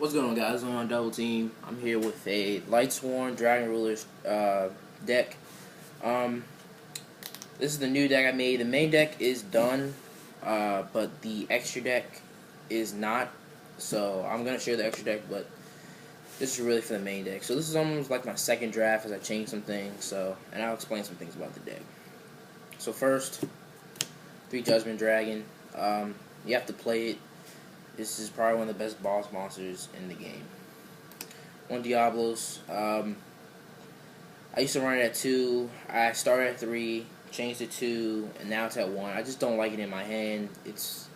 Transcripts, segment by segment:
What's going on, guys? I'm on Double Team. I'm here with a Lightsworn Rulers deck. Um, this is the new deck I made. The main deck is done, but the extra deck is not. So I'm gonna share the extra deck, but this is really for the main deck. So this is almost like my second draft as I changed some things. And I'll explain some things about the deck. So first, 3 Judgment Dragon. You have to play it. This is probably one of the best boss monsters in the game. 1 Diablos. I used to run it at 2. I started at 3, changed to 2, and now it's at 1. I just don't like it in my hand. It's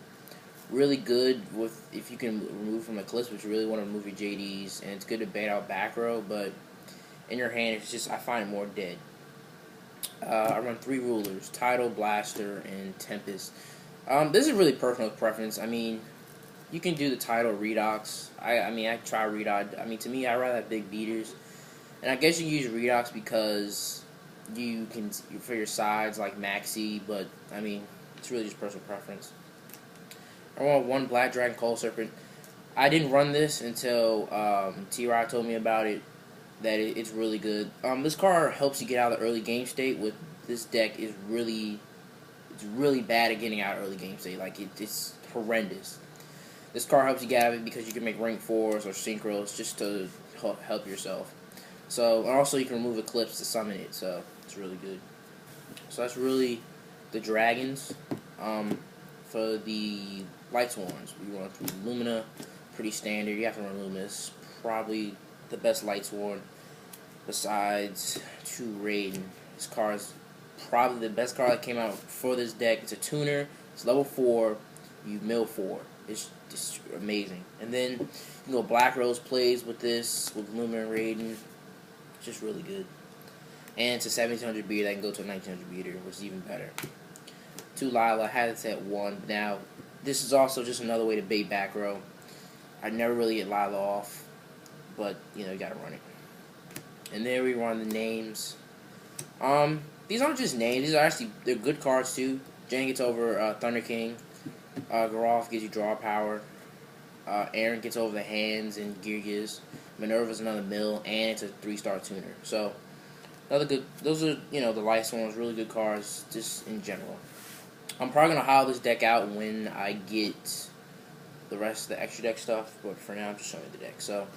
really good with if you can remove from Eclipse, but you really want to remove your JDs, and it's good to bait out back row, but in your hand, it's just I find it more dead. I run 3 rulers: Tidal, Blaster, and Tempest. This is really personal preference. I mean, you can do the Tidal Redox. I try Redox. To me, I rather have big beaters. And I guess you use Redox because you can, for your sides, like Maxi, but, it's really just personal preference. I want 1 Black Dragon Cold Serpent. I didn't run this until T-Rod told me about it, that it's really good. This card helps you get out of the early game state. With this deck, it's really bad at getting out of early game state. Like, it's horrendous. This card helps you get out of it because you can make rank 4s or synchros just to help yourself. So, and also you can remove Eclipse to summon it, so it's really good. So that's really the dragons. For the Lightsworns, we run through Lumina, pretty standard. You have to run Lumina. It's probably the best Lightsworn besides 2 Raiden. This card is probably the best card that came out for this deck. It's a tuner. It's level 4. You mill 4. It's just amazing. And then you can go Black Rose plays with this, with Lumina and Raiden. It's just really good. And it's a 1700 beater that can go to a 1900 beater, which is even better. 2 Lila, had it at 1. Now, this is also just another way to bait back row. I never really get Lila off, but, you gotta run it. And then we run the names. These aren't just names. These are they're good cards, too. Jen gets over Thunder King. Garoth gives you draw power. Aaron gets over the hands and Gear Giz. Minerva's another mill, and it's a 3-star tuner. So, another good. Those are the Lightsworns, really good cards, just in general. I'm probably gonna hollow this deck out when I get the rest of the extra deck stuff, but for now, I'm just showing you the deck. So,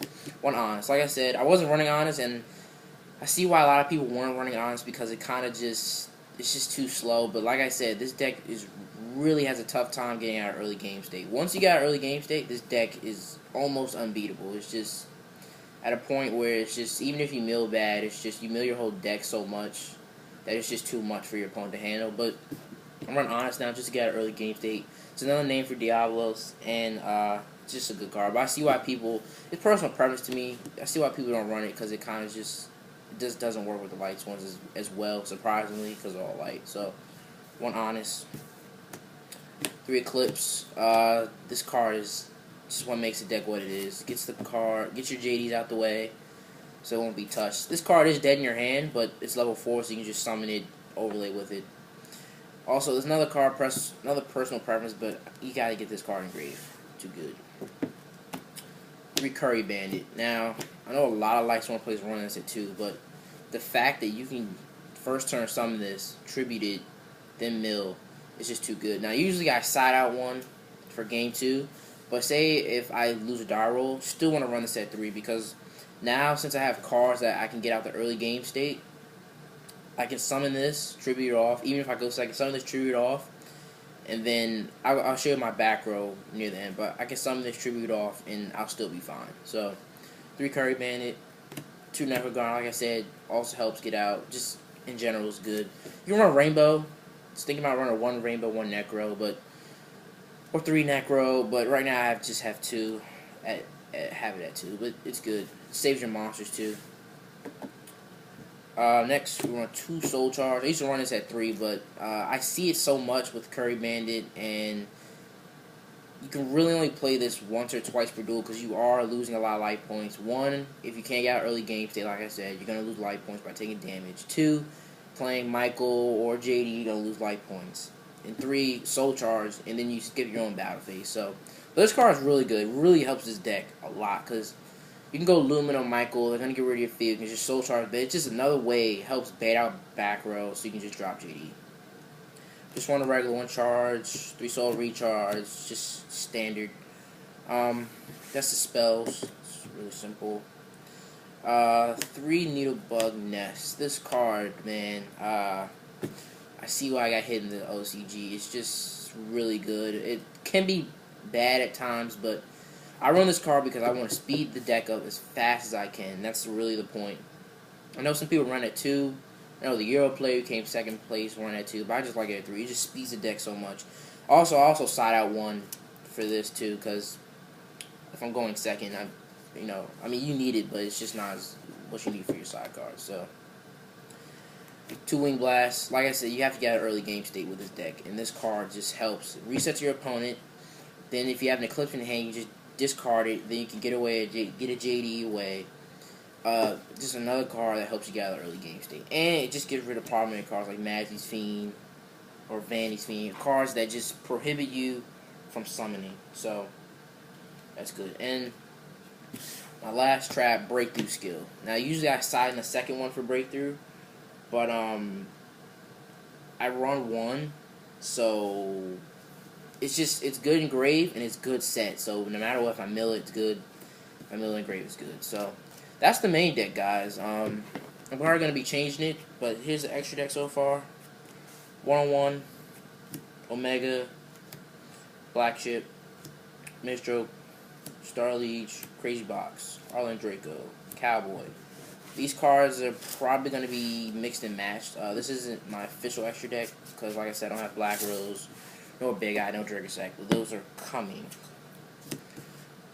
1 Honest. Like I said, I wasn't running Honest, and I see why a lot of people weren't running Honest because it's just too slow. But like I said, this deck really has a tough time getting out of early game state. Once you get out of early game state, this deck is almost unbeatable. It's just at a point where it's just, even if you mill bad, it's just you mill your whole deck so much that it's just too much for your opponent to handle. But I'm running Honest now just to get out of early game state. It's another name for Diablos, and it's just a good card. But I see why it's personal preference to me. I see why people don't run it because it kind of just doesn't work with the lights ones as well, surprisingly, because they're all light. So, 1 Honest. 3 Eclipse. This card is just what makes the deck what it is. Gets your JDs out the way, so it won't be touched. This card is dead in your hand, but it's level 4, so you can just summon it, overlay with it. Also, there's another card, another personal preference, but you gotta get this card engraved. Too good. 3 Curry Bandit. Now, I know a lot of Lightsworn players run this at 2, but the fact that you can first turn summon this, tribute it, then mill, it's just too good. Now, usually I side out 1 for game 2, but say if I lose a die roll, still want to run this at 3 because now, since I have cards that I can get out the early game state, I can summon this, tribute it off. Even if I go second, summon this, tribute it off, and then I'll show you my back row near the end, but I can summon this, tribute off, and I'll still be fine. So, 3 Curry Bandit, 2 Necrogon, like I said, also helps get out. Just in general is good. You can run Rainbow. Just thinking about running 1 Rainbow, 1 Necro, or 3 Necro, but right now I just have 2. Have it at 2, but it's good. It saves your monsters too. Next, we run 2 Soul Charge. I used to run this at 3, but I see it so much with Curry Bandit, and you can really only play this once or twice per duel because you are losing a lot of life points. 1, if you can't get out early game state, like I said, you're going to lose life points by taking damage. 2, playing Michael or JD, you're going to lose life points. And 3, Soul Charge, and then you skip your own battle phase. So, But this card is really good. It really helps this deck a lot because you can go Lumen on Michael. They're gonna get rid of your field. You can just Soul Charge, but it's just another way. It helps bait out back row, so you can just drop JD. Just want a regular 1 charge, 3 soul recharge, just standard. That's the spells. It's really simple. 3 Needle Bug Nest. This card, man, I see why I got hit in the OCG. It's just really good. It can be bad at times, but I run this card because I want to speed the deck up as fast as I can. That's really the point. I know some people run at 2. I know the Euro player who came second place run at 2, but I just like it at 3. It just speeds the deck so much. Also, I also side out 1 for this too, because if I'm going second, I mean, you need it, but it's just not as what you need for your side cards. So, 2 Wing Blasts. Like I said, you have to get an early game state with this deck, and this card just helps. It resets your opponent. Then, if you have an Eclipse in hand, you just discard it. Then you can get a JD away. Just another card that helps you get out of the early game state, and it just gets rid of prominent cards like Maggie's Fiend or Vandy's Fiend, cards that just prohibit you from summoning. So, that's good. And my last trap, Breakthrough Skill. Now, usually I side in the second one for Breakthrough, but I run 1, so it's good engraved and it's good set. So no matter what, if I mill it, it's good. If I mill engraved, it's good. So that's the main deck, guys. I'm probably gonna be changing it, but here's the extra deck so far: 1-on-1, Omega, Black Ship, Mistro, Star Leech, Crazy Box, Arlen Draco, Cowboy. These cards are probably going to be mixed and matched. This isn't my official extra deck because, like I said, I don't have Black Rose, no Big Eye, no Dragon Sack, but those are coming.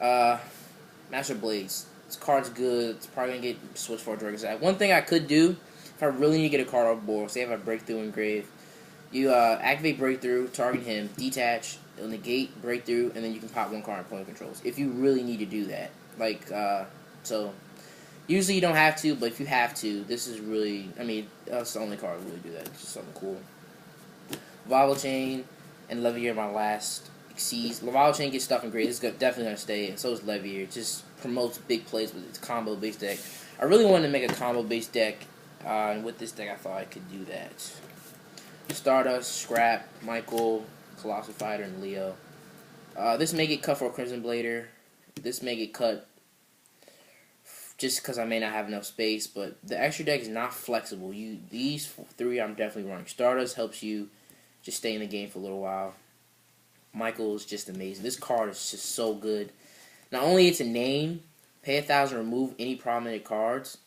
Master Blades. This card's good. It's probably going to get switched for a Dragon Sack. One thing I could do, if I really need to get a card off board, say if I Breakthrough Engrave, you activate Breakthrough, target him, detach, it'll negate Breakthrough, and then you can pop 1 card opponent controls. If you really need to do that. So, usually you don't have to, but if you have to, this is really, I mean, that's the only card that really do that. It's just something cool. Lava Chain and Levier are my last Xyz. Lava Chain gets stuff in great. This is definitely going to stay, and so is Levier. It just promotes big plays with its combo-based deck. I really wanted to make a combo-based deck, and with this deck I thought I could do that. Stardust, Scrap, Michael, Colossal Fighter, and Leo. This may get cut for a Crimson Blader. This may get cut just because I may not have enough space, but the extra deck is not flexible. These 3 I'm definitely running. Stardust helps you just stay in the game for a little while. Michael is just amazing. This card is just so good. Not only it's a name, pay 1,000, remove any prominent cards,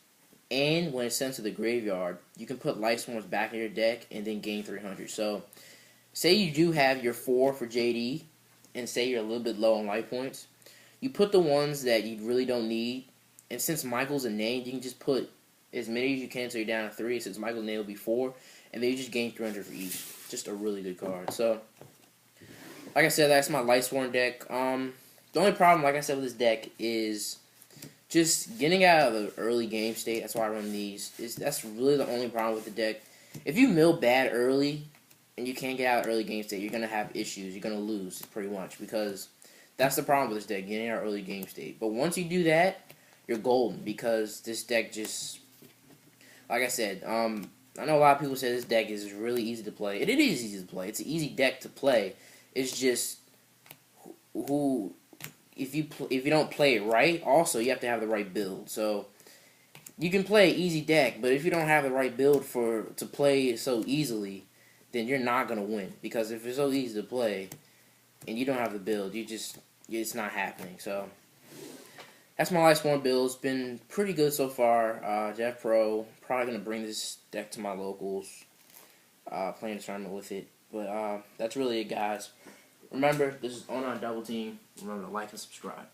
and when it's sent to the graveyard, you can put Lightsworns back in your deck and then gain 300. So, say you do have your 4 for JD, and say you're a little bit low on life points, you put the ones that you really don't need, and since Michael's a name, you can just put as many as you can so you're down to 3. Since Michael's name will be 4, and then you just gain 300 for each. Just a really good card. So, like I said, that's my Lightsworn deck. The only problem, like I said, with this deck is just getting out of the early game state. That's why I run these. That's really the only problem with the deck. If you mill bad early and you can't get out of early game state, you're going to have issues. You're going to lose, pretty much, because that's the problem with this deck, getting out of early game state. But once you do that, you're golden, because this deck just, like I said, I know a lot of people say this deck is really easy to play. It is easy to play. It's an easy deck to play. It's just if you don't play it right, also you have to have the right build. So you can play an easy deck, but if you don't have the right build to play it so easily, then you're not gonna win. Because if it's so easy to play and you don't have the build, it's not happening. So that's my Lightsworn build. It's been pretty good so far. Jeff Pro, probably going to bring this deck to my locals, playing a tournament with it. But that's really it, guys. Remember, this is on Double Team. Remember to like and subscribe.